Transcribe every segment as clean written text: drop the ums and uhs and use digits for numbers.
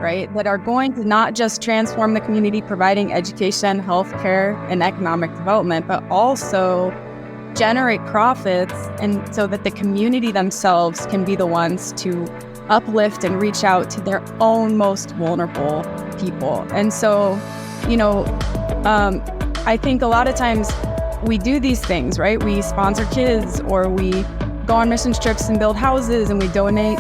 right, that are going to not just transform the community, providing education, healthcare, and economic development, but also generate profits, and so that the community themselves can be the ones to uplift and reach out to their own most vulnerable people. And so, I think a lot of times we do these things, right? We sponsor kids, or we go on mission trips and build houses, and we donate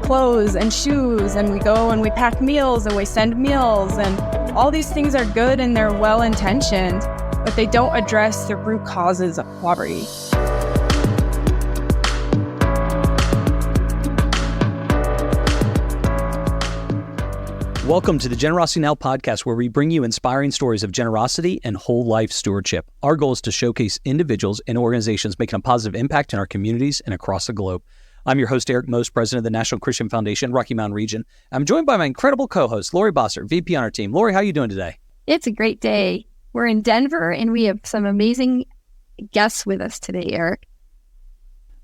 clothes and shoes, and we go and we pack meals and we send meals, and all these things are good and they're well-intentioned, but they don't address the root causes of poverty. Welcome to the Generosity Now podcast, where we bring you inspiring stories of generosity and whole life stewardship. Our goal is to showcase individuals and organizations making a positive impact in our communities and across the globe. I'm your host, Eric Most, president of the National Christian Foundation, Rocky Mountain Region. I'm joined by my incredible co-host, Laurie Bosser, VP on our team. Laurie, how are you doing today? It's a great day. We're in Denver, and we have some amazing guests with us today, Eric.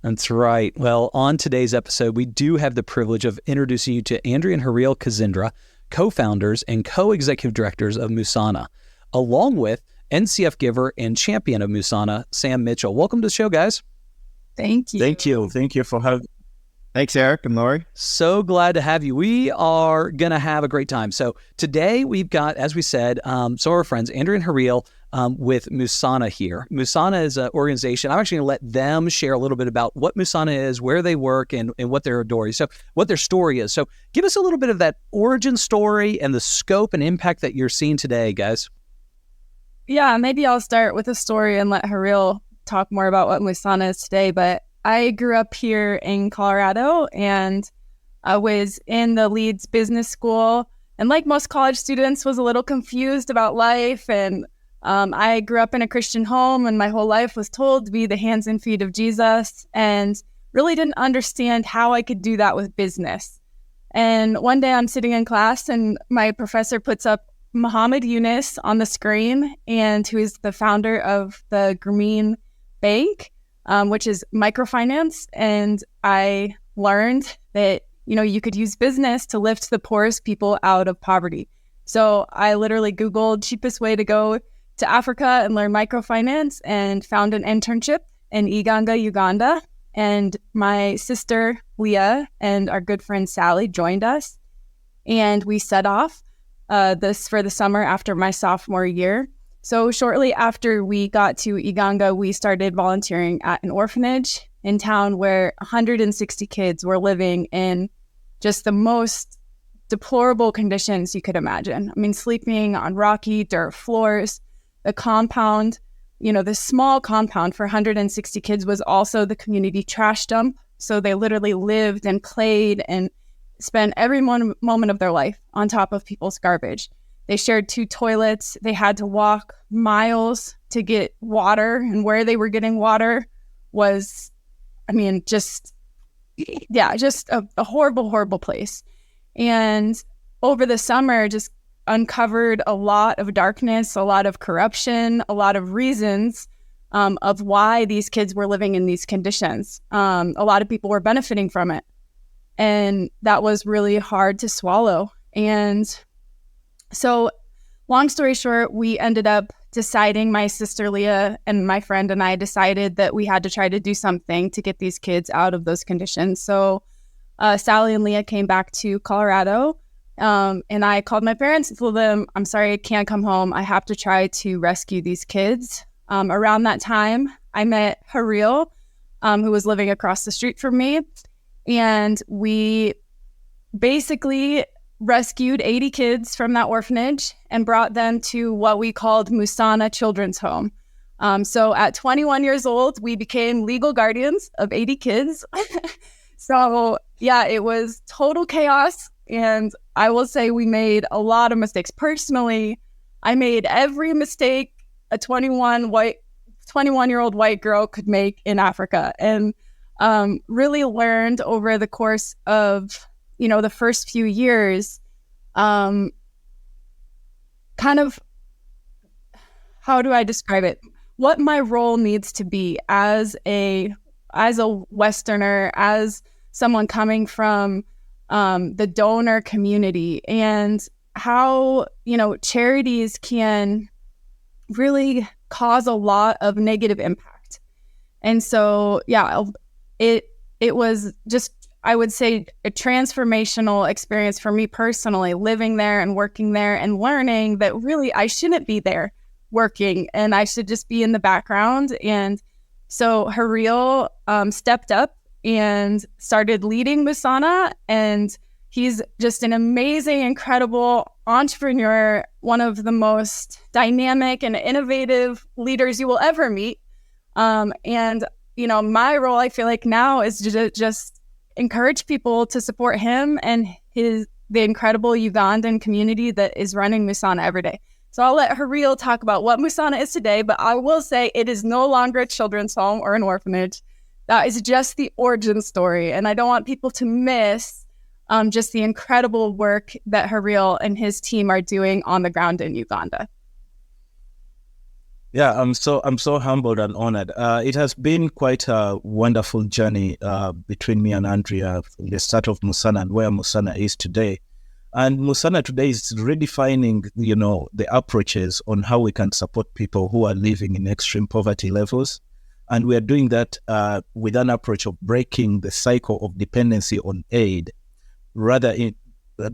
That's right. Well, on today's episode, we do have the privilege of introducing you to Andrea and Haril Kazindra, co-founders and co-executive directors of Musana, along with NCF giver and champion of Musana, Sam Mitchell. Welcome to the show, guys. Thank you. Thank you for having. Thanks, Eric and Laurie. So glad to have you. We are going to have a great time. So today we've got, as we said, some of our friends, Andrea and Haril, with Musana here. Musana is an organization. I'm actually going to let them share a little bit about what Musana is, where they work, and what their story is. So give us a little bit of that origin story and the scope and impact that you're seeing today, guys. Yeah, maybe I'll start with a story and let Haril talk more about what Musana is today. But I grew up here in Colorado, and I was in the Leeds Business School, and like most college students, was a little confused about life. And I grew up in a Christian home, and my whole life was told to be the hands and feet of Jesus, and really didn't understand how I could do that with business. And one day I'm sitting in class, and my professor puts up Muhammad Yunus on the screen, and who is the founder of the Grameen Bank, which is microfinance. And I learned that, you could use business to lift the poorest people out of poverty. So I literally Googled cheapest way to go to Africa and learn microfinance, and found an internship in Uganda. And my sister, Leah, and our good friend, Sally, joined us. And we set off this for the summer after my sophomore year. So shortly after we got to Uganda, we started volunteering at an orphanage in town where 160 kids were living in just the most deplorable conditions you could imagine. I mean, sleeping on rocky dirt floors. The compound, this small compound for 160 kids was also the community trash dump. So they literally lived and played and spent every moment of their life on top of people's garbage. They shared 2 toilets. They had to walk miles to get water, and where they were getting water was, just a horrible, horrible place. And over the summer, just uncovered a lot of darkness, a lot of corruption, a lot of reasons of why these kids were living in these conditions. A lot of people were benefiting from it. And that was really hard to swallow. And so, long story short, we ended up deciding, my sister Leah and my friend and I decided that we had to try to do something to get these kids out of those conditions. So Sally and Leah came back to Colorado, and I called my parents and told them, I'm sorry, I can't come home. I have to try to rescue these kids. Around that time, I met Haril, who was living across the street from me, and we basically rescued 80 kids from that orphanage and brought them to what we called Musana Children's Home. So at 21 years old, we became legal guardians of 80 kids. So yeah, it was total chaos. And I will say we made a lot of mistakes. Personally, I made every mistake a 21-year-old white girl could make in Africa, and really learned over the course of the first few years, kind of, how do I describe it? What my role needs to be as a Westerner, as someone coming from the donor community, and how, charities can really cause a lot of negative impact. And so, it was just, I would say, a transformational experience for me personally, living there and working there and learning that really I shouldn't be there working and I should just be in the background. And so Haril stepped up and started leading Musana, and he's just an amazing, incredible entrepreneur, one of the most dynamic and innovative leaders you will ever meet. And my role, I feel like now, is to just encourage people to support him and the incredible Ugandan community that is running Musana every day. So I'll let Haril talk about what Musana is today, but I will say it is no longer a children's home or an orphanage. That is just the origin story. And I don't want people to miss just the incredible work that Haril and his team are doing on the ground in Uganda. Yeah, I'm so humbled and honored. It has been quite a wonderful journey between me and Andrea from the start of Musana and where Musana is today. And Musana today is redefining, the approaches on how we can support people who are living in extreme poverty levels. And we are doing that with an approach of breaking the cycle of dependency on aid. Rather,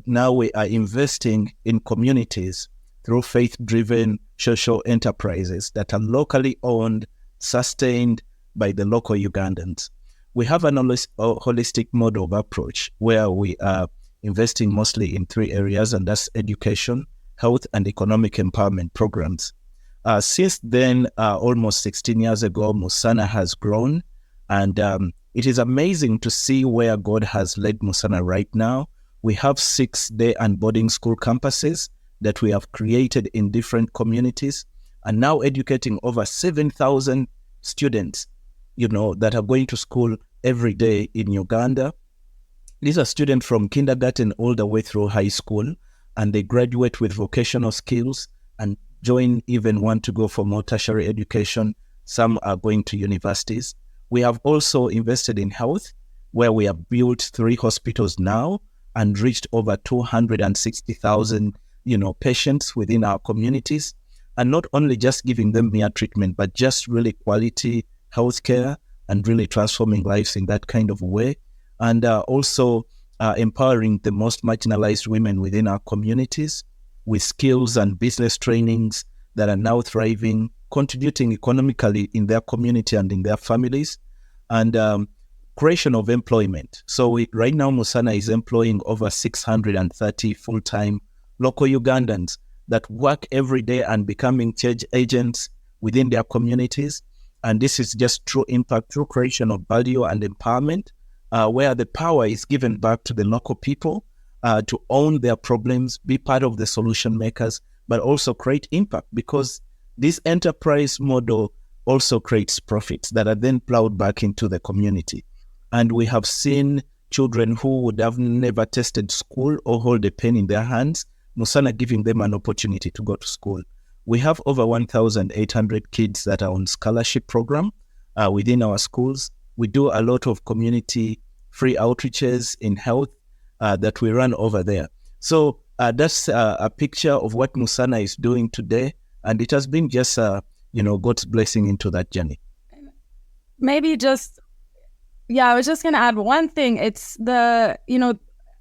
now we are investing in communities through faith-driven social enterprises that are locally owned, sustained by the local Ugandans. We have an holistic model of approach where we are investing mostly in 3 areas, and that's education, health, and economic empowerment programs. Since then, almost 16 years ago, Musana has grown, and it is amazing to see where God has led Musana right now. We have 6 day and boarding school campuses that we have created in different communities, and now educating over 7,000 students, that are going to school every day in Uganda. These are students from kindergarten all the way through high school, and they graduate with vocational skills and even want to go for more tertiary education. Some are going to universities. We have also invested in health, where we have built 3 hospitals now and reached over 260,000, patients within our communities, and not only just giving them mere treatment, but just really quality healthcare and really transforming lives in that kind of way. And also empowering the most marginalized women within our communities with skills and business trainings that are now thriving, contributing economically in their community and in their families, and creation of employment. So right now, Musana is employing over 630 full-time local Ugandans that work every day and becoming change agents within their communities. And this is just true impact, true creation of value and empowerment, where the power is given back to the local people to own their problems, be part of the solution makers, but also create impact, because this enterprise model also creates profits that are then plowed back into the community. And we have seen children who would have never tasted school or hold a pen in their hands, Musana giving them an opportunity to go to school. We have over 1,800 kids that are on scholarship program within our schools. We do a lot of community free outreaches in health that we run over there. So that's a picture of what Musana is doing today. And it has been just, God's blessing into that journey. Maybe I was just going to add one thing. It's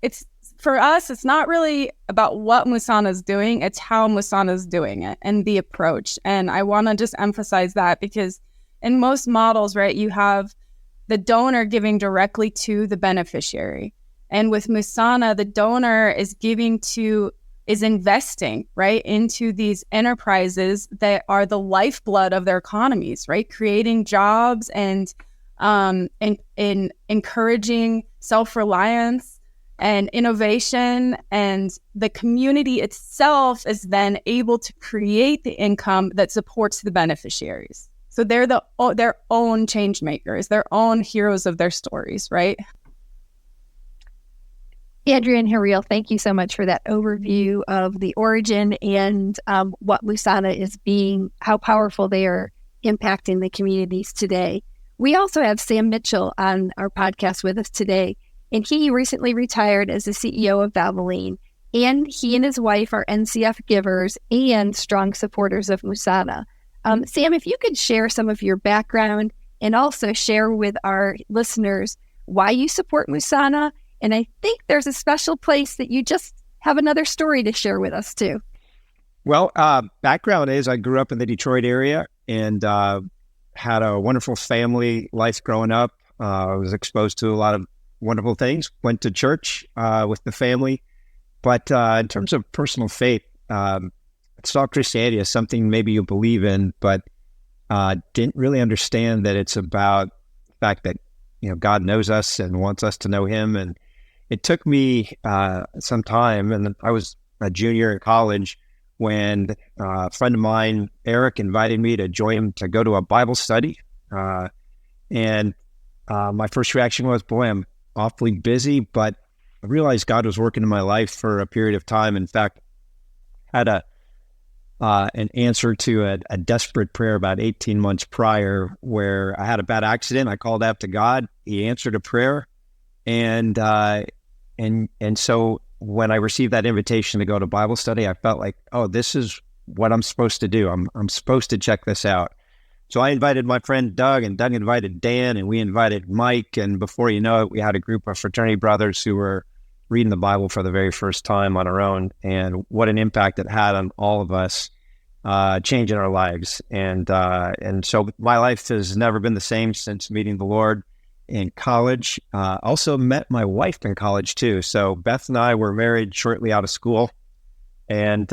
it's for us, it's not really about what Musana is doing. It's how Musana is doing it and the approach. And I want to just emphasize that, because in most models, right, you have the donor giving directly to the beneficiary. And with Musana, the donor is investing, right, into these enterprises that are the lifeblood of their economies, right, creating jobs and encouraging self-reliance and innovation, and the community itself is then able to create the income that supports the beneficiaries. So they're their own change makers, their own heroes of their stories, right? Andrea and Haril, thank you so much for that overview of the origin and what Musana is being, how powerful they are impacting the communities today. We also have Sam Mitchell on our podcast with us today. and he recently retired as the CEO of Valvoline. And he and his wife are NCF givers and strong supporters of Musana. Sam, if you could share some of your background and also share with our listeners why you support Musana. And I think there's a special place that you just have another story to share with us too. Well, background is I grew up in the Detroit area and had a wonderful family life growing up. I was exposed to a lot of wonderful things, went to church with the family. But in terms of personal faith, saw Christianity as something maybe you believe in, but didn't really understand that it's about the fact that, God knows us and wants us to know him. And it took me some time, and I was a junior in college when a friend of mine, Eric, invited me to join him to go to a Bible study. And my first reaction was, boy, I'm awfully busy, but I realized God was working in my life for a period of time. In fact, had an answer to a desperate prayer about 18 months prior where I had a bad accident. I called out to God. He answered a prayer. And so when I received that invitation to go to Bible study, I felt like, oh, this is what I'm supposed to do. I'm supposed to check this out. So I invited my friend Doug, and Doug invited Dan, and we invited Mike. And before you know it, we had a group of fraternity brothers who were reading the Bible for the very first time on our own. And what an impact it had on all of us, changing our lives. And so my life has never been the same since meeting the Lord in college. Also met my wife in college too. So Beth and I were married shortly out of school. And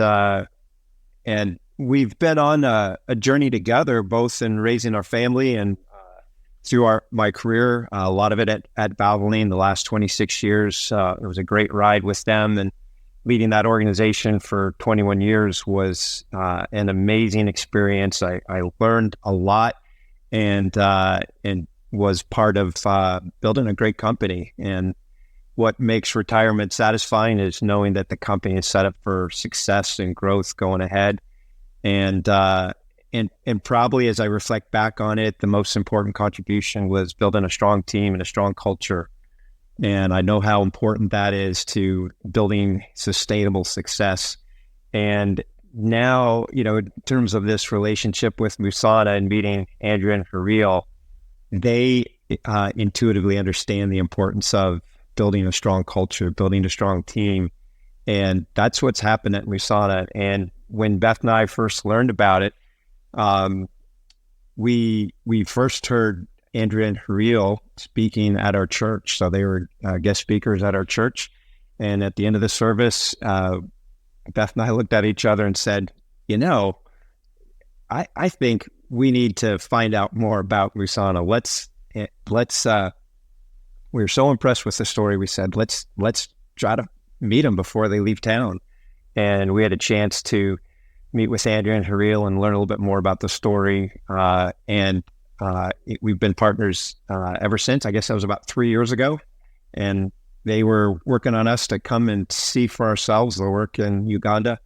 we've been on a journey together, both in raising our family and through my career, a lot of it at Valvoline, the last 26 years. It was a great ride with them, and leading that organization for 21 years was an amazing experience. I learned a lot and was part of building a great company. And what makes retirement satisfying is knowing that the company is set up for success and growth going ahead. And probably as I reflect back on it, the most important contribution was building a strong team and a strong culture. And I know how important that is to building sustainable success. And now, in terms of this relationship with Musana and meeting Andrea and Haril, they intuitively understand the importance of building a strong culture, building a strong team. And that's what's happened at Musana. And when Beth and I first learned about it, we first heard Andrea and Haril speaking at our church. So they were guest speakers at our church. And at the end of the service, Beth and I looked at each other and said, I think we need to find out more about Musana. We were so impressed with the story. We said, let's try to meet them before they leave town. And we had a chance to meet with Andrea and Haril and learn a little bit more about the story. We've been partners ever since. I guess that was about 3 years ago. And they were working on us to come and see for ourselves the work in Uganda.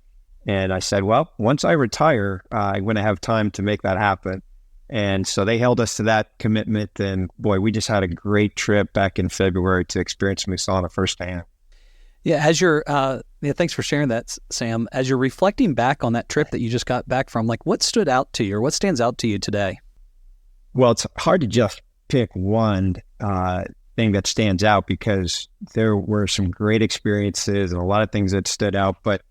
And I said, well, once I retire, I'm going to have time to make that happen. And so they held us to that commitment. And boy, we just had a great trip back in February to experience Musana firsthand. Yeah, thanks for sharing that, Sam. As you're reflecting back on that trip that you just got back from, what stood out to you or what stands out to you today? Well, it's hard to just pick one thing that stands out because there were some great experiences and a lot of things that stood out. But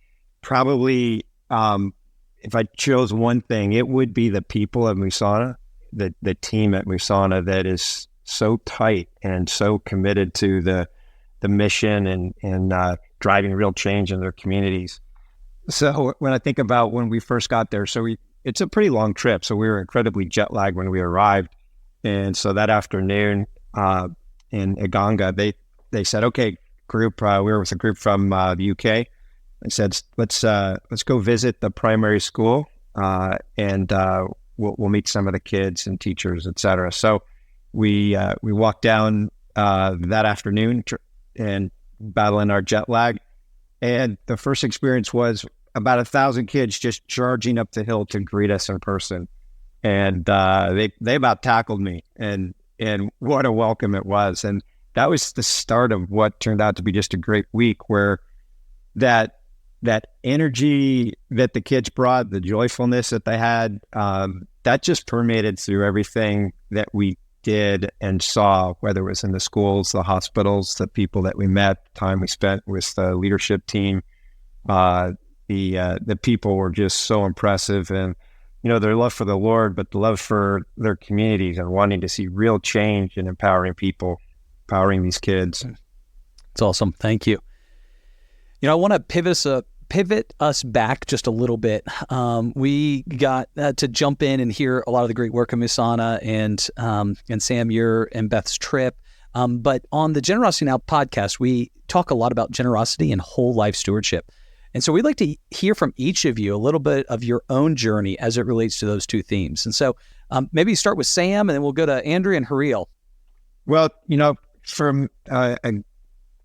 probably if I chose one thing, it would be the people at Musana, the team at Musana that is so tight and so committed to the mission and driving real change in their communities. So when I think about when we first got there, it's a pretty long trip. So we were incredibly jet lagged when we arrived. And so that afternoon in Uganda, they said, okay, group, we were with a group from the UK. They said, let's go visit the primary school and we'll meet some of the kids and teachers, et cetera. So we walked down that afternoon and battling our jet lag. And the first experience was about 1,000 kids just charging up the hill to greet us in person. And they about tackled me, and what a welcome it was. And that was the start of what turned out to be just a great week, where that energy that the kids brought, the joyfulness that they had, that just permeated through everything that we did and saw, whether it was in the schools, the hospitals, the people that we met, the time we spent with the leadership team. The people were just so impressive, and their love for the Lord, but the love for their communities and wanting to see real change and empowering people, empowering these kids. It's awesome. Thank you. I want to pivot us back just a little bit. We got to jump in and hear a lot of the great work of Musana and Sam, your and Beth's trip. But on the Generosity Now podcast, we talk a lot about generosity and whole life stewardship. And so we'd like to hear from each of you a little bit of your own journey as it relates to those two themes. And so maybe start with Sam, and then we'll go to Andrea and Haril. Well, from a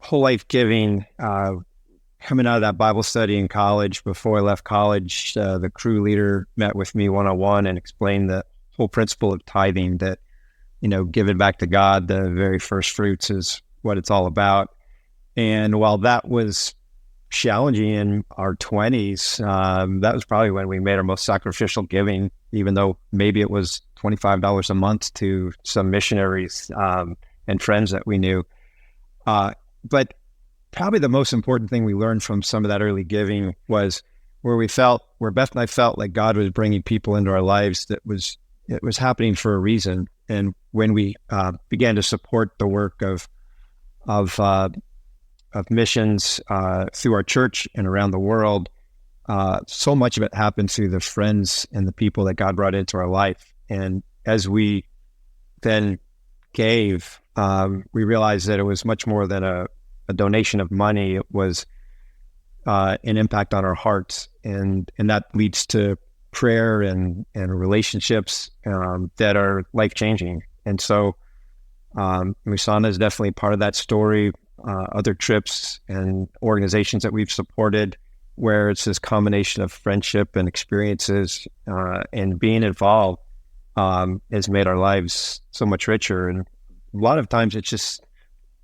whole life giving, coming out of that Bible study in college, before I left college, the crew leader met with me one-on-one and explained the whole principle of tithing, that, giving back to God, the very first fruits, is what it's all about. And while that was challenging in our 20s, that was probably when we made our most sacrificial giving, even though maybe it was $25 a month to some missionaries and friends that we knew. But probably the most important thing we learned from some of that early giving was where Beth and I felt like God was bringing people into our lives it was happening for a reason. And when we began to support the work of missions through our church and around the world, so much of it happened through the friends and the people that God brought into our life. And as we then gave, we realized that it was much more than a donation of money. It was an impact on our hearts, and that leads to prayer and relationships that are life-changing. And so Musana is definitely part of that story. Other trips and organizations that we've supported, where it's this combination of friendship and experiences and being involved, has made our lives so much richer. And a lot of times it's just,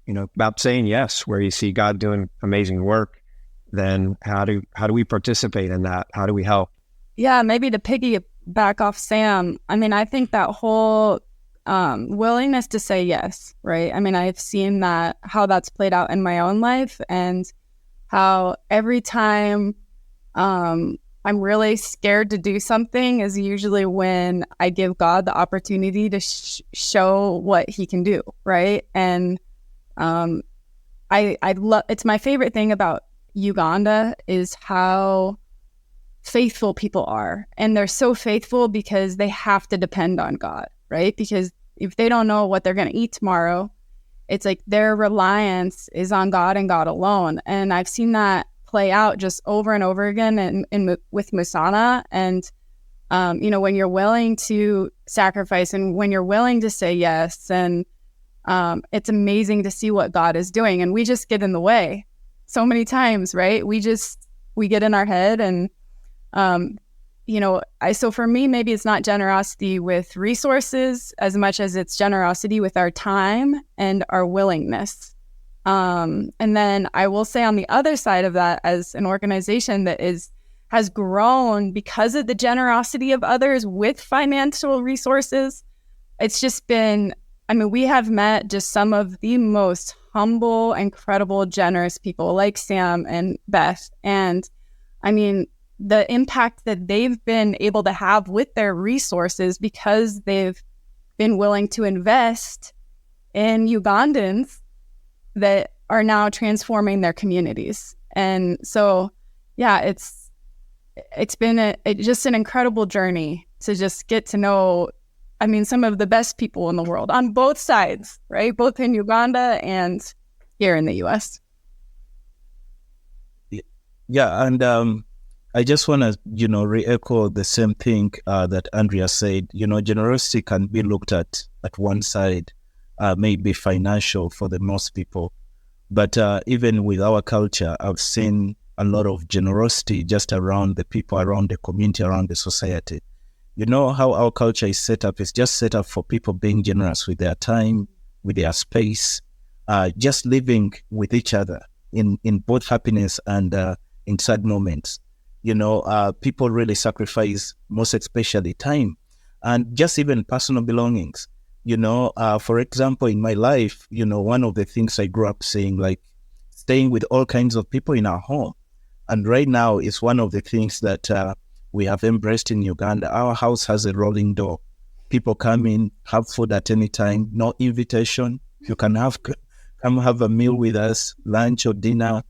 about saying yes, where you see God doing amazing work. Then how do we participate in that? How do we help? Yeah, maybe to piggyback off Sam, I think that whole willingness to say yes, right? I've seen how that's played out in my own life, and how every time I'm really scared to do something is usually when I give God the opportunity to show what he can do, right? And I love, it's my favorite thing about Uganda is how faithful people are. And they're so faithful because they have to depend on God, right? Because if they don't know what they're going to eat tomorrow, it's like their reliance is on God and God alone. And I've seen that play out just over and over again with Musana. And, when you're willing to sacrifice and when you're willing to say yes, and it's amazing to see what God is doing. And we just get in the way so many times, right? We get in our head, and so for me, maybe it's not generosity with resources as much as it's generosity with our time and our willingness. And then I will say on the other side of that, as an organization that has grown because of the generosity of others with financial resources, it's just been, we have met just some of the most humble, incredible, generous people like Sam and Beth. And the impact that they've been able to have with their resources because they've been willing to invest in Ugandans that are now transforming their communities. And so, yeah, it's been just an incredible journey to just get to know, some of the best people in the world on both sides, right? Both in Uganda and here in the U.S. Yeah, and I just want to, re-echo the same thing that Andrea said. Generosity can be looked at one side, maybe financial for the most people. But even with our culture, I've seen a lot of generosity just around the people, around the community, around the society. How our culture is set up? It's just set up for people being generous with their time, with their space, just living with each other in both happiness and in sad moments. People really sacrifice, most especially time and just even personal belongings. For example, in my life, one of the things I grew up seeing, like staying with all kinds of people in our home. And right now is one of the things that we have embraced in Uganda. Our house has a rolling door. People come in, have food at any time, no invitation. You can come have a meal with us, lunch or dinner,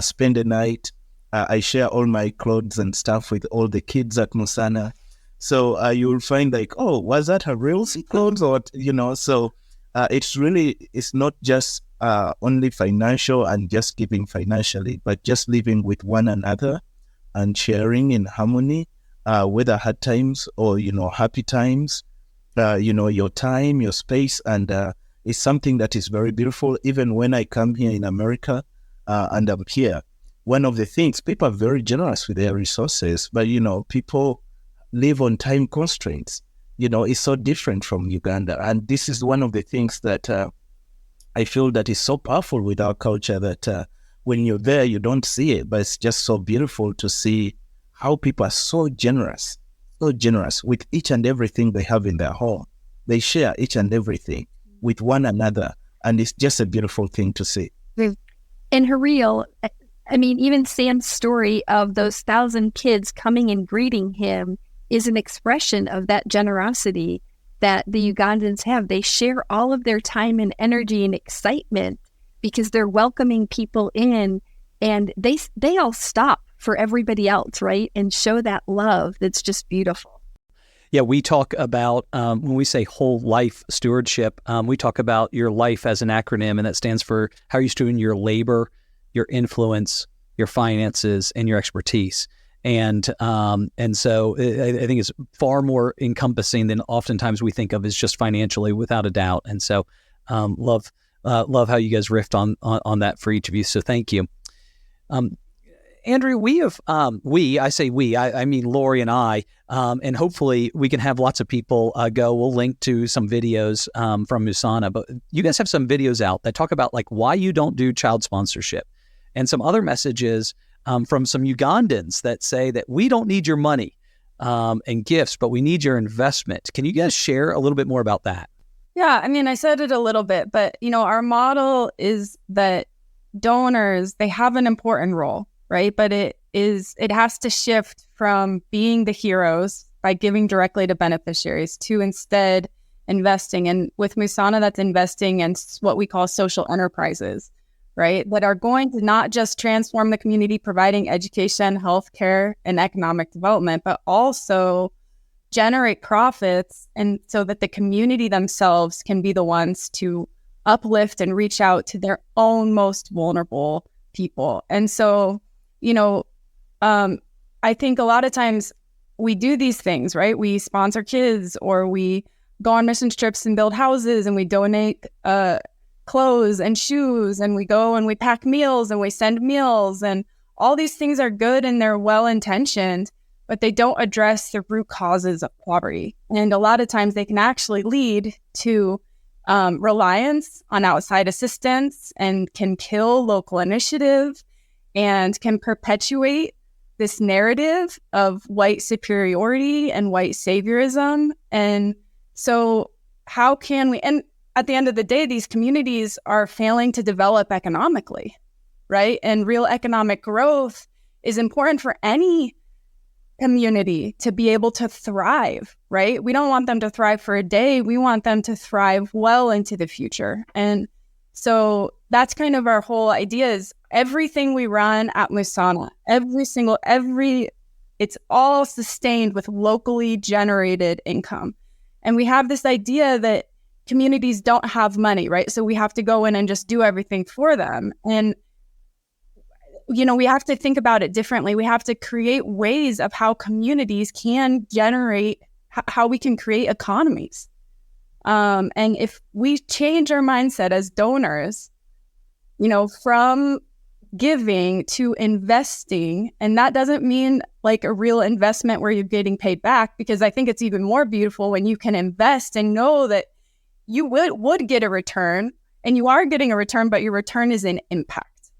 spend the night. I share all my clothes and stuff with all the kids at Musana. So you will find like, oh, was that a real clothes? Or, so it's not just only financial and just giving financially, but just living with one another and sharing in harmony, whether hard times or, happy times, your time, your space. And it's something that is very beautiful. Even when I come here in America and I'm here, one of the things, people are very generous with their resources, but, people live on time constraints. It's so different from Uganda. And this is one of the things that I feel that is so powerful with our culture that when you're there, you don't see it, but it's just so beautiful to see how people are so generous with each and everything they have in their home. They share each and everything with one another. And it's just a beautiful thing to see. And Haril, even Sam's story of those 1,000 kids coming and greeting him is an expression of that generosity that the Ugandans have. They share all of their time and energy and excitement because they're welcoming people in, and they all stop for everybody else, right? And show that love that's just beautiful. Yeah, we talk about, when we say whole life stewardship, we talk about your life as an acronym, and that stands for how you're doing your labor, your influence, your finances, and your expertise. And so I think it's far more encompassing than oftentimes we think of as just financially, without a doubt. And so love how you guys riffed on that for each of you. So thank you. Andrew, I mean Laurie and I, and hopefully we can have lots of people go. We'll link to some videos from Musana, but you guys have some videos out that talk about like why you don't do child sponsorship, and some other messages from some Ugandans that say that we don't need your money and gifts, but we need your investment. Can you guys share a little bit more about that? Yeah, I said it a little bit, but our model is that donors, they have an important role, right? But it has to shift from being the heroes by giving directly to beneficiaries to instead investing. And with Musana, that's investing in what we call social enterprises, right? That are going to not just transform the community, providing education, healthcare, and economic development, but also generate profits, and so that the community themselves can be the ones to uplift and reach out to their own most vulnerable people. And so, I think a lot of times we do these things, right? We sponsor kids, or we go on mission trips and build houses, and we donate clothes and shoes, and we go and we pack meals and we send meals, and all these things are good and they're well-intentioned, but they don't address the root causes of poverty. And a lot of times they can actually lead to reliance on outside assistance, and can kill local initiative, and can perpetuate this narrative of white superiority and white saviorism. And so how can we, and at the end of the day, these communities are failing to develop economically, right? And real economic growth is important for any community to be able to thrive, right? We don't want them to thrive for a day. We want them to thrive well into the future. And so that's kind of our whole idea, is everything we run at Musana, it's all sustained with locally generated income. And we have this idea that communities don't have money, right? So we have to go in and just do everything for them. And we have to think about it differently. We have to create ways of how communities can generate, how we can create economies. And if we change our mindset as donors, from giving to investing, and that doesn't mean like a real investment where you're getting paid back, because I think it's even more beautiful when you can invest and know that you would get a return, and you are getting a return, but your return is in impact.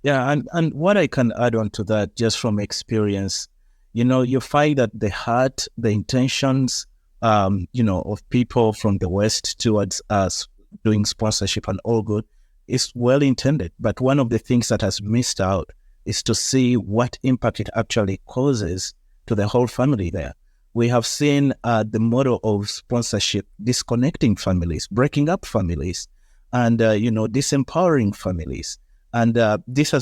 Yeah, and what I can add on to that, just from experience, you find that the heart, the intentions, of people from the West towards us doing sponsorship and all good is well intended. But one of the things that has missed out is to see what impact it actually causes to the whole family there. We have seen the model of sponsorship disconnecting families, breaking up families, and disempowering families. And this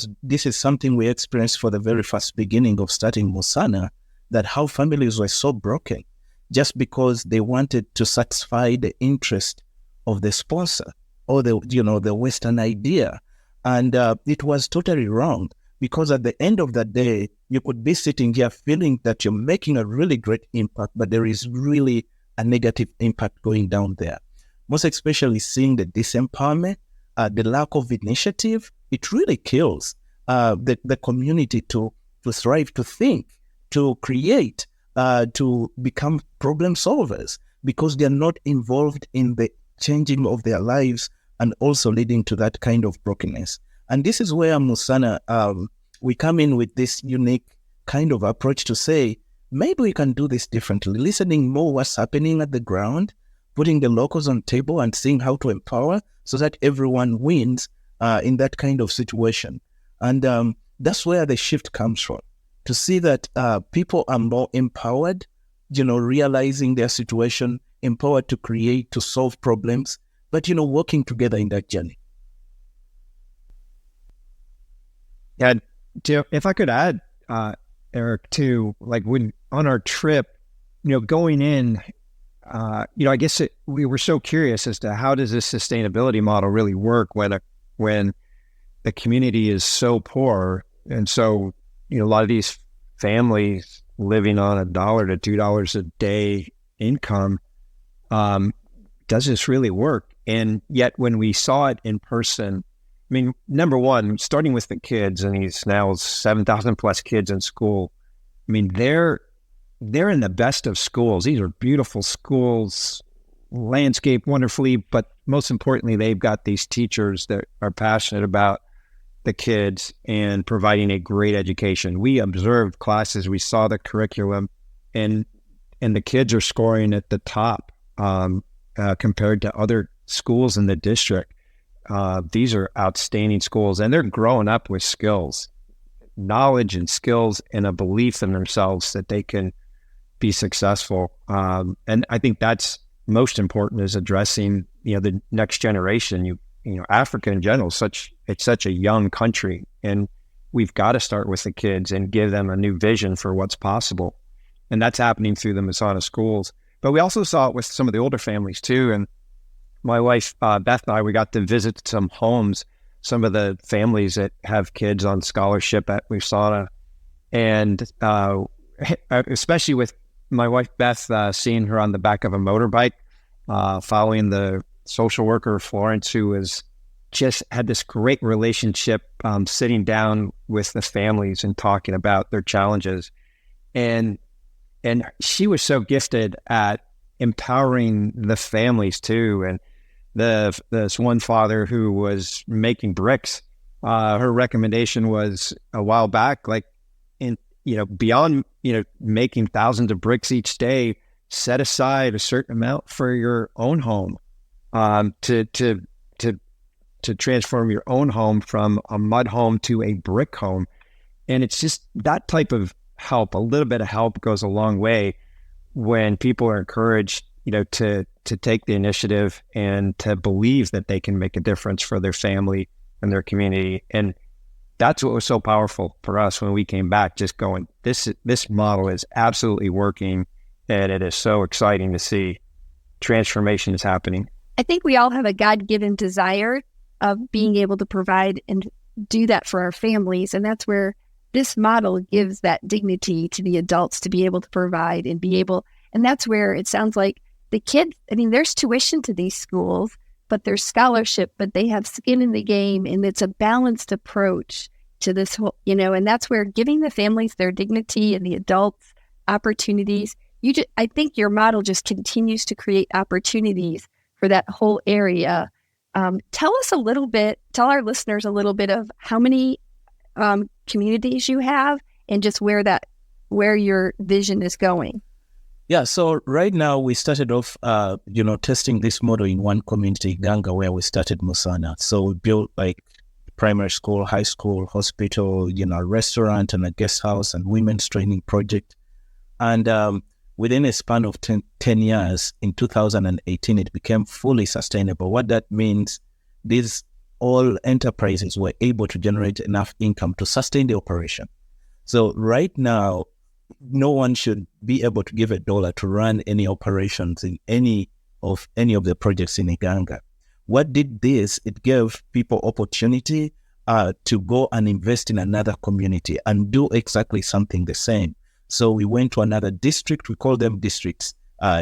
is something we experienced for the very first beginning of starting Musana, that how families were so broken just because they wanted to satisfy the interest of the sponsor or the Western idea. And it was totally wrong, because at the end of the day, you could be sitting here feeling that you're making a really great impact, but there is really a negative impact going down there. Most especially seeing the disempowerment, the lack of initiative, it really kills the community to thrive, to think, to create, to become problem solvers, because they're not involved in the changing of their lives and also leading to that kind of brokenness. And this is where Musana, we come in with this unique kind of approach to say, maybe we can do this differently, listening more what's happening at the ground, putting the locals on table and seeing how to empower so that everyone wins in that kind of situation. And that's where the shift comes from, to see that people are more empowered, realizing their situation, empowered to create, to solve problems, but, working together in that journey. Yeah, if I could add, Eric, to like when on our trip, going in, I guess we were so curious as to how does this sustainability model really work when the community is so poor. And so, a lot of these families living on $1 to $2 a day income, does this really work? And yet when we saw it in person, I mean, number one, starting with the kids, and he's now 7,000 plus kids in school. I mean, they're in the best of schools. These are beautiful schools, landscape wonderfully, but most importantly, they've got these teachers that are passionate about the kids and providing a great education. We observed classes, we saw the curriculum, and the kids are scoring at the top compared to other schools in the district. These are outstanding schools, and they're growing up with skills, knowledge and skills, and a belief in themselves that they can be successful. And I think that's most important, is addressing, the next generation. Africa in general, it's such a young country, and we've got to start with the kids and give them a new vision for what's possible. And that's happening through the Musana schools. But we also saw it with some of the older families too. And my wife, Beth, and I, we got to visit some homes, some of the families that have kids on scholarship at Musana. And especially with my wife, Beth, seeing her on the back of a motorbike, following the social worker, Florence, who was just had this great relationship, sitting down with the families and talking about their challenges. And she was so gifted at empowering the families too. And this one father who was making bricks, her recommendation was a while back, beyond, making thousands of bricks each day, set aside a certain amount for your own home, to transform your own home from a mud home to a brick home. And it's just that type of help. A little bit of help goes a long way when people are encouraged, to take the initiative and to believe that they can make a difference for their family and their community. And that's what was so powerful for us when we came back, just going, this model is absolutely working, and it is so exciting to see transformation is happening. I think we all have a God-given desire of being able to provide and do that for our families. And that's where this model gives that dignity to the adults to be able to provide and be able, and that's where it sounds like the kids, there's tuition to these schools, but there's scholarship, but they have skin in the game, and it's a balanced approach to this whole, and that's where giving the families their dignity and the adults opportunities. I think your model just continues to create opportunities for that whole area. Tell our listeners a little bit of how many communities you have and just where your vision is going. Yeah, so right now we started off, testing this model in one community, Uganda, where we started Musana. So we built like primary school, high school, hospital, a restaurant and a guest house and women's training project. And within a span of 10 years, in 2018, it became fully sustainable. What that means, these all enterprises were able to generate enough income to sustain the operation. So right now, no one should be able to give $1 to run any operations in any of the projects in Uganda. What did this? It gave people opportunity to go and invest in another community and do exactly something the same. So we went to another district. We call them districts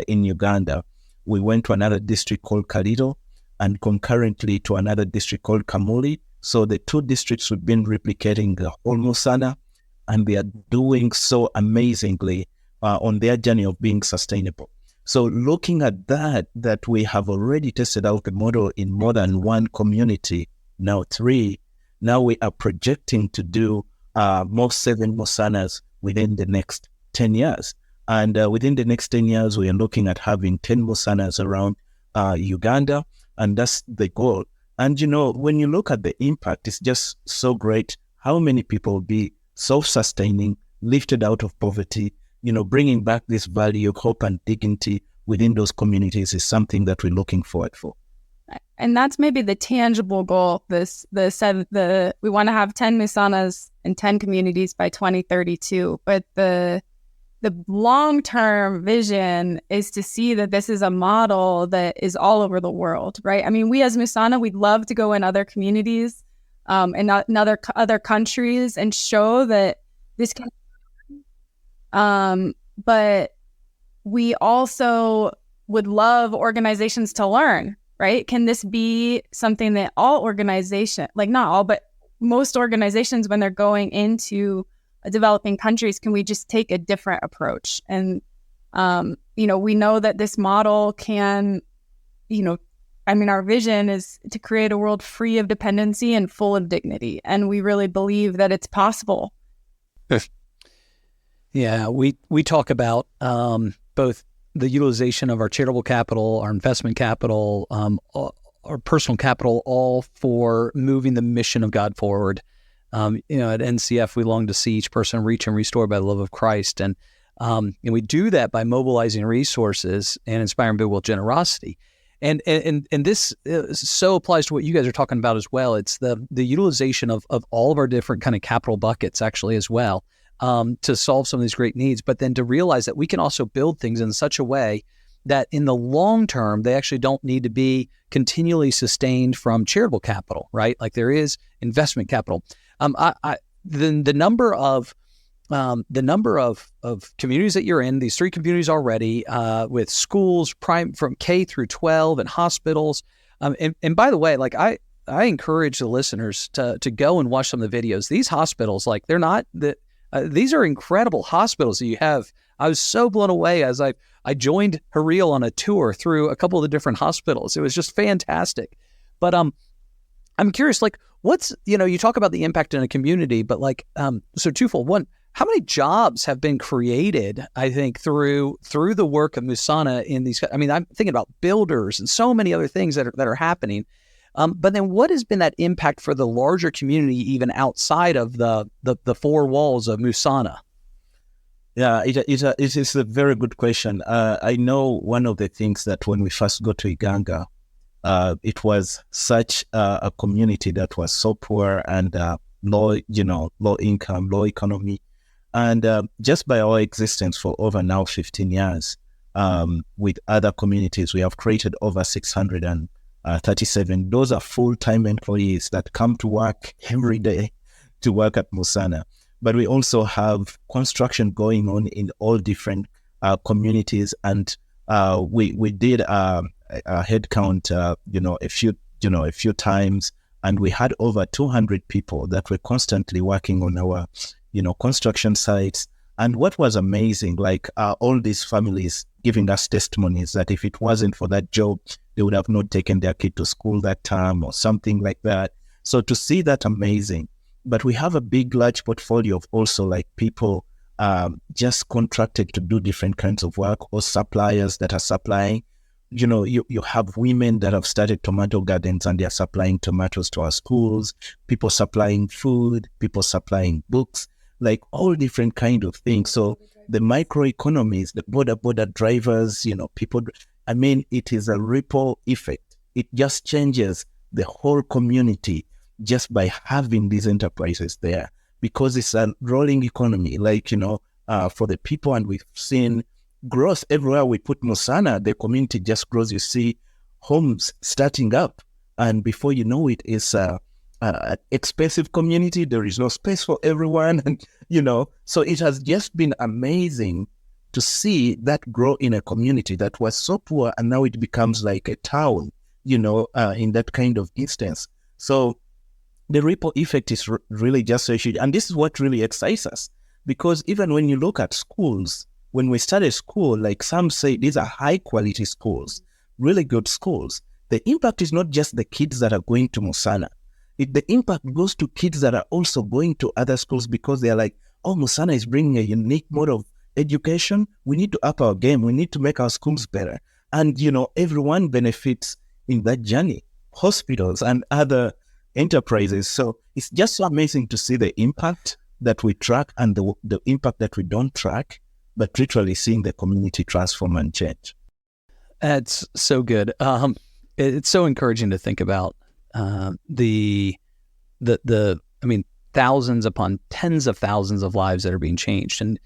in Uganda. We went to another district called Kalido and concurrently to another district called Kamuli. So the two districts we've been replicating the whole Musana, and they are doing so amazingly on their journey of being sustainable. So looking at that we have already tested out the model in more than one community, now 3. Now we are projecting to do more 7 Musanas within the next 10 years. And within the next 10 years, we are looking at having 10 Musanas around Uganda, and that's the goal. And, when you look at the impact, it's just so great how many people will be self-sustaining, lifted out of poverty, bringing back this value, hope, and dignity within those communities is something that we're looking forward for. And that's maybe the tangible goal. We want to have 10 Musanas in 10 communities by 2032. But the long-term vision is to see that this is a model that is all over the world, right? I mean, we as Musana, we'd love to go in other communities in other countries and show that this can. But we also would love organizations to learn, right? Can this be something that all organizations, like not all, but most organizations, when they're going into developing countries, can we just take a different approach? And, we know that this model can, our vision is to create a world free of dependency and full of dignity. And we really believe that it's possible. Yeah, we talk about both the utilization of our charitable capital, our investment capital, our personal capital, all for moving the mission of God forward. At NCF, we long to see each person reach and restored by the love of Christ. And we do that by mobilizing resources and inspiring goodwill generosity. And this so applies to what you guys are talking about as well. It's the utilization of all of our different kind of capital buckets actually as well to solve some of these great needs, but then to realize that we can also build things in such a way that in the long term, they actually don't need to be continually sustained from charitable capital, right? Like there is investment capital. The number of communities that you're in, these 3 communities already, with schools from K through 12 and hospitals. And by the way, like I encourage the listeners to go and watch some of the videos. These hospitals, like they're not these are incredible hospitals that you have. I was so blown away as I joined Haril on a tour through a couple of the different hospitals. It was just fantastic. But I'm curious, like what's, you talk about the impact in a community, but like, so twofold. One, how many jobs have been created, I think, through the work of Musana in these? I mean, I'm thinking about builders and so many other things that are happening. But then what has been that impact for the larger community, even outside of the 4 walls of Musana? Yeah, it is a very good question. I know one of the things that when we first got to Uganda, it was such a community that was so poor and low income, low economy. And just by our existence for over now 15 years, with other communities, we have created over 637. Those are full-time employees that come to work every day to work at Musana. But we also have construction going on in all different communities, and we did a head count, a few times, and we had over 200 people that were constantly working on our, construction sites. And what was amazing, like all these families giving us testimonies that if it wasn't for that job, they would have not taken their kid to school that time or something like that. So to see that, amazing. But we have a large portfolio of also like people just contracted to do different kinds of work, or suppliers that are supplying. You have women that have started tomato gardens and they're supplying tomatoes to our schools, people supplying food, people supplying books, like all different kind of things. So the microeconomies, the border drivers, people, it is a ripple effect. It just changes the whole community just by having these enterprises there, because it's a rolling economy, for the people. And we've seen growth everywhere we put Musana, the community just grows. You see homes starting up, and before you know it, it's an expensive community. There is no space for everyone, and so it has just been amazing to see that grow in a community that was so poor, and now it becomes like a town, in that kind of instance. So the ripple effect is really just so huge, and this is what really excites us, because even when you look at schools, when we started school, like some say, these are high quality schools, really good schools. The impact is not just the kids that are going to Musana. The impact goes to kids that are also going to other schools, because they're like, oh, Musana is bringing a unique mode of education. We need to up our game. We need to make our schools better. And, everyone benefits in that journey, hospitals and other enterprises. So it's just so amazing to see the impact that we track and the impact that we don't track, but literally seeing the community transform and change. That's so good. It's so encouraging to think about thousands upon tens of thousands of lives that are being changed. And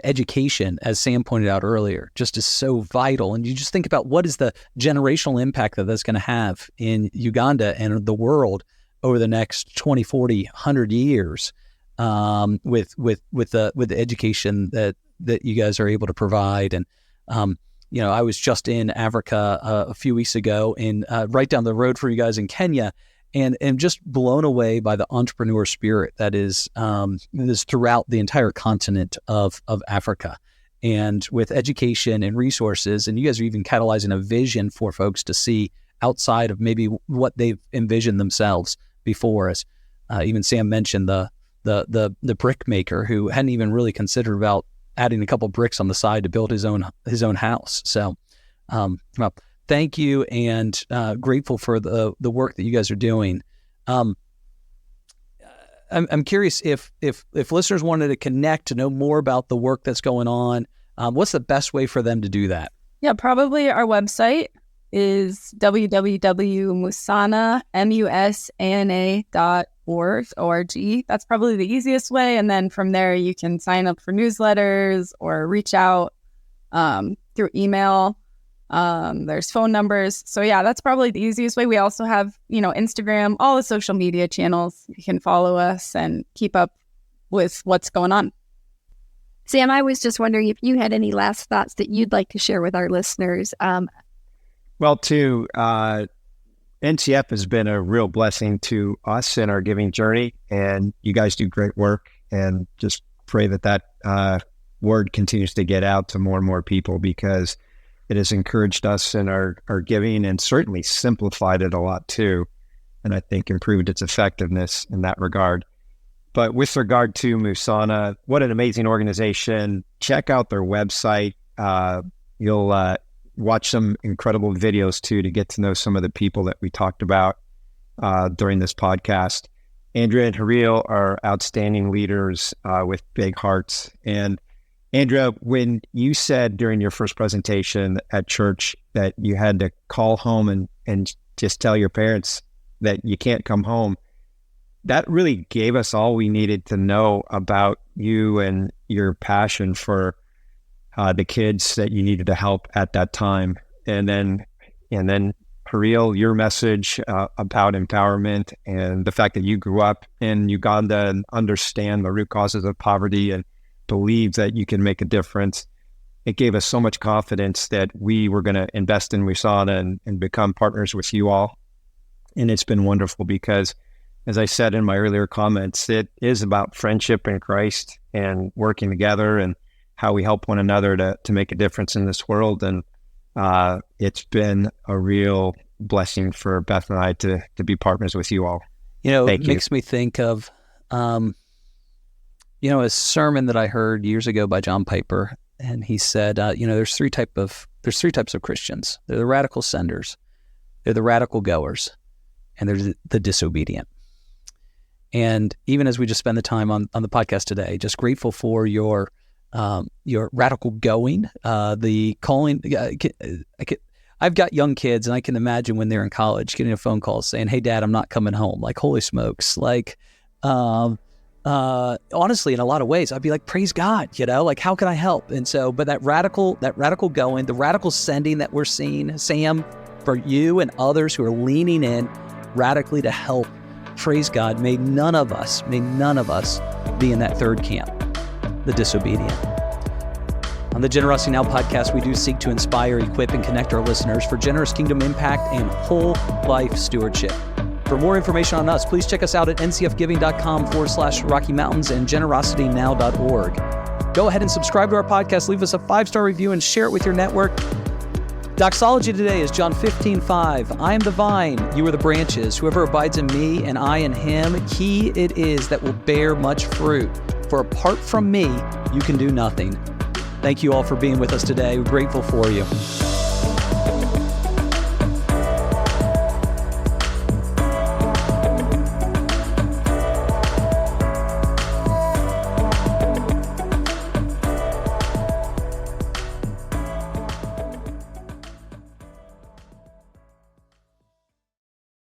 education, as Sam pointed out earlier, just is so vital. And you just think about what is the generational impact that that's going to have in Uganda and the world over the next 20, 40, 100 years with the education that you guys are able to provide. And, I was just in Africa a few weeks ago, in right down the road for you guys in Kenya, and just blown away by the entrepreneur spirit that is throughout the entire continent of Africa. And with education and resources, and you guys are even catalyzing a vision for folks to see outside of maybe what they've envisioned themselves before. As even Sam mentioned, the brick maker who hadn't even really considered about adding a couple bricks on the side to build his own house. So, well, thank you, and grateful for the work that you guys are doing. I'm curious if listeners wanted to connect to know more about the work that's going on, what's the best way for them to do that? Yeah, probably our website is www.musana.org. That's probably the easiest way. And then from there, you can sign up for newsletters or reach out through email. There's phone numbers. So yeah, that's probably the easiest way. We also have, Instagram, all the social media channels. You can follow us and keep up with what's going on. Sam, I was just wondering if you had any last thoughts that you'd like to share with our listeners. NCF has been a real blessing to us in our giving journey, and you guys do great work, and just pray that word continues to get out to more and more people, because it has encouraged us in our giving, and certainly simplified it a lot too, and I think improved its effectiveness in that regard. But with regard to Musana, what an amazing organization. Check out their website. You'll watch some incredible videos too, to get to know some of the people that we talked about during this podcast. Andrea and Haril are outstanding leaders with big hearts. And Andrea, when you said during your first presentation at church that you had to call home and just tell your parents that you can't come home, that really gave us all we needed to know about you and your passion for the kids that you needed to help at that time. And then Haril, your message about empowerment and the fact that you grew up in Uganda and understand the root causes of poverty and believe that you can make a difference. It gave us so much confidence that we were going to invest in Musana and become partners with you all. And it's been wonderful because, as I said in my earlier comments, it is about friendship in Christ and working together and how we help one another to make a difference in this world. And It's been a real blessing for Beth and I to be partners with you all. It makes me think of, a sermon that I heard years ago by John Piper, and he said, there's three types of Christians. They're the radical senders, they're the radical goers, and there's the disobedient. And even as we just spend the time on the podcast today, just grateful for your radical going, the calling. I've got young kids, and I can imagine when they're in college getting a phone call saying, "Hey, Dad, I'm not coming home." Like, holy smokes! Like, honestly, in a lot of ways, I'd be like, "Praise God!" Like, how can I help? And so, but that radical going, the radical sending that we're seeing, Sam, for you and others who are leaning in radically to help. Praise God! May none of us be in that third camp, the disobedient. On the Generosity Now podcast, we do seek to inspire, equip, and connect our listeners for generous kingdom impact and whole life stewardship. For more information on us, please check us out at ncfgiving.com/Rocky Mountains and generositynow.org. Go ahead and subscribe to our podcast, leave us a 5-star review, and share it with your network. Doxology today is John 15:5. I am the vine, you are the branches. Whoever abides in me and I in him, he it is that will bear much fruit. For apart from me, you can do nothing. Thank you all for being with us today. We're grateful for you.